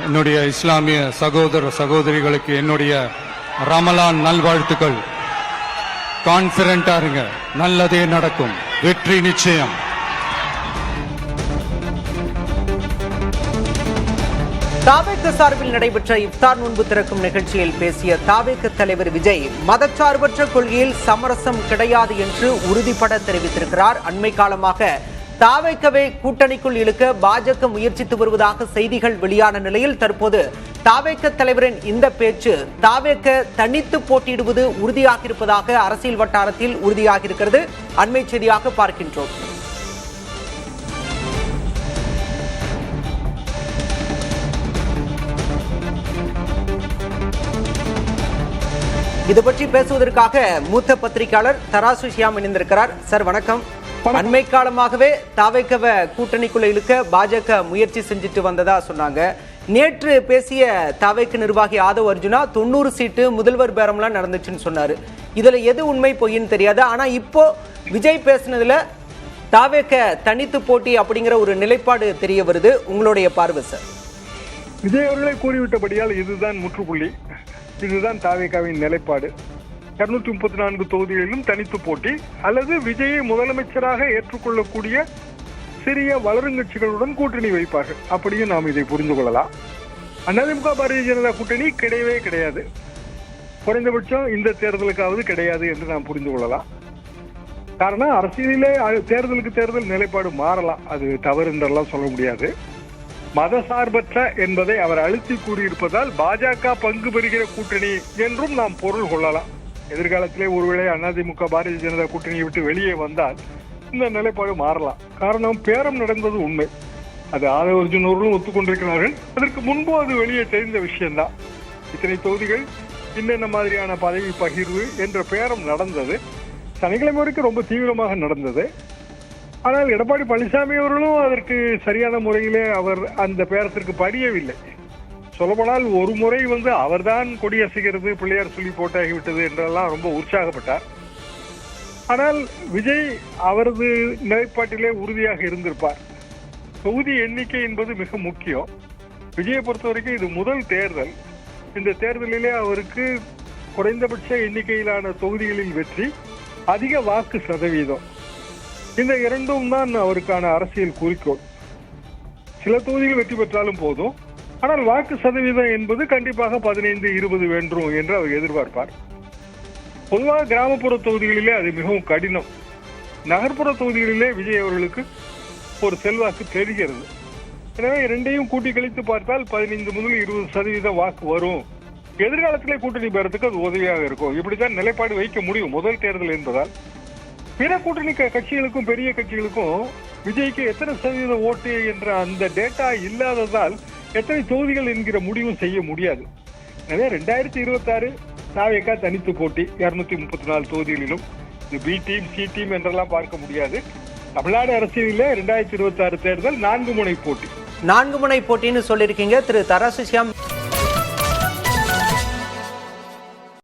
என்னுடைய இஸ்லாமிய சகோதர சகோதரிகளுக்கு என்னுடைய ரமலான் நல்வாழ்த்துக்கள். கான்பிடென்ட்டா இருங்க, நல்லதே நடக்கும், வெற்றி நிச்சயம். தாவேக சார்பில் நடைபெற்ற இஃப்தார் நோன்பு திறக்கும் நிகழ்ச்சியில் பேசிய தாவேக தலைவர் விஜய் மதச்சார்பற்ற கொள்கையில் சமரசம் கிடையாது என்று உறுதிபட தெரிவித்திருக்கிறார். அண்மை காலமாக தாவேகவை கூட்டணிக்குள் இழுக்க பாஜக முயற்சித்து வருவதாக செய்திகள் வெளியான நிலையில் தற்போது தாவேக தலைவரின் இந்த பேச்சு தாவேக தனித்து போட்டியிடுவது உறுதியாக இருப்பதாக அரசியல் வட்டாரத்தில் உறுதியாக இருக்கிறது. அண்மை செய்தியாக பார்க்கின்றோம். இது பற்றி பேசுவதற்காக மூத்த பத்திரிகையாளர் தராசு ஷியாம் இணைந்திருக்கிறார். சார் வணக்கம். அண்மை காலமாகவே தாவேகவ கூட்டணிக்குள்ள இழுக்க பாஜக முயற்சி செஞ்சுட்டு வந்ததா சொன்னாங்க. நேற்று பேசிய தாவேக நிர்வாகி ஆதவ் அர்ஜுனா 90 சீட்டு முதல்வர் பேரம்லாம் நடந்துச்சுன்னு சொன்னாரு. இதுல எது உண்மை பொய்ன்னு தெரியாது. ஆனா இப்போ விஜய் பேசினதுல தாவேக தனித்து போட்டி அப்படிங்கிற ஒரு நிலைப்பாடு தெரிய வருது. உங்களுடைய பார்வை சார்? விஜய் அவர்களே கூறிவிட்டபடியால் இதுதான் முற்றுப்புள்ளி, இதுதான் தாவேகாவின் நிலைப்பாடு. 234 தொகுதிகளிலும் தனித்து போட்டி அல்லது விஜயை முதலமைச்சராக ஏற்றுக்கொள்ளக்கூடிய சிறிய வளருங்கட்சிகளுடன் கூட்டணி வைப்பார்கள். அப்படியும் நாம் இதை புரிந்து கொள்ளலாம். அதிமுக பாரதிய ஜனதா கூட்டணி கிடையவே கிடையாது, குறைந்தபட்சம் இந்த தேர்தலுக்காவது கிடையாது என்று நாம் புரிந்து கொள்ளலாம். காரணம், அரசியலிலே தேர்தலுக்கு தேர்தல் நிலைப்பாடு மாறலாம், அது தவறு என்றெல்லாம் சொல்ல முடியாது. மதசார்பற்ற என்பதை அவர் அழுத்தி கூறியிருப்பதால் பாஜக பங்கு பெறுகிற கூட்டணி என்றும் நாம் பொருள் கொள்ளலாம். எதிர்காலத்திலே ஒருவேளை அதிமுக பாரதிய ஜனதா கூட்டணியை விட்டு வெளியே வந்தால் இந்த நிலைப்பாடு மாறலாம். காரணம், பேரம் நடந்தது உண்மை, அது ஆதவ அர்ஜுன் அவர்களும் ஒத்துக்கொண்டிருக்கிறார்கள். அதற்கு முன்பு அது வெளியே தெரிந்த விஷயம்தான். இத்தனை தொகுதிகள், என்னென்ன மாதிரியான பதவி பகிர்வு என்ற பேரம் நடந்தது. சனிக்கிழமை வரைக்கும் ரொம்ப தீவிரமாக நடந்தது. ஆனால் எடப்பாடி பழனிசாமி அவர்களும் அதற்கு சரியான முறையிலே அவர் அந்த பேரத்திற்கு படியவில்லை. சொல்லப்போனால் ஒரு முறை அவர்தான் கொடியசைகிறது, பிள்ளையார் சொல்லி போட்டாகிவிட்டது என்றெல்லாம் ரொம்ப உற்சாகப்பட்டார். ஆனால் விஜய் அவரது நிலைப்பாட்டிலே உறுதியாக இருந்திருப்பார். தொகுதி எண்ணிக்கை என்பது மிக முக்கியம். விஜயை பொறுத்த வரைக்கும் இது முதல் தேர்தல். இந்த தேர்தலிலே அவருக்கு குறைந்தபட்ச எண்ணிக்கையிலான தொகுதிகளில் வெற்றி, அதிக வாக்கு சதவீதம், இந்த இரண்டும் தான் அவருக்கான அரசியல் குறிக்கோள். சில தொகுதிகள் வெற்றி பெற்றாலும் போதும், ஆனால் வாக்கு சதவீதம் என்பது கண்டிப்பாக 15-20 வென்றும் என்று அவர் எதிர்பார்ப்பார். பொதுவாக கிராமப்புற தொகுதிகளிலே அது மிகவும் கடினம். நகர்ப்புற தொகுதிகளிலே விஜய் அவர்களுக்கு ஒரு செல்வாக்கு தெரிகிறது. எனவே இரண்டையும் கூட்டி கழித்து பார்த்தால் 15 முதல் 20% வாக்கு வரும். எதிர்காலத்திலே கூட்டணி பெறத்துக்கு அது உதவியாக இருக்கும். இப்படித்தான் நிலைப்பாடு வைக்க முடியும் முதல் தேர்தல் என்பதால். பிற கூட்டணி கட்சிகளுக்கும் பெரிய கட்சிகளுக்கும் விஜய்க்கு எத்தனை சதவீத ஓட்டு என்ற அந்த டேட்டா இல்லாததால் எத்தனை தொகுதிகள் என்கிற முடிவும் செய்ய முடியாது. எனவே 2026 தாவேகா தனித்து போட்டி 234 தொகுதிகளிலும். இது பி டீம் சி டீம் என்றெல்லாம் பார்க்க முடியாது. தமிழ்நாடு அரசியலில் 2026 தேர்தல் 4 முனை போட்டி. 4 முனை போட்டின்னு சொல்லியிருக்கீங்க திரு தராசு ஷியாம்.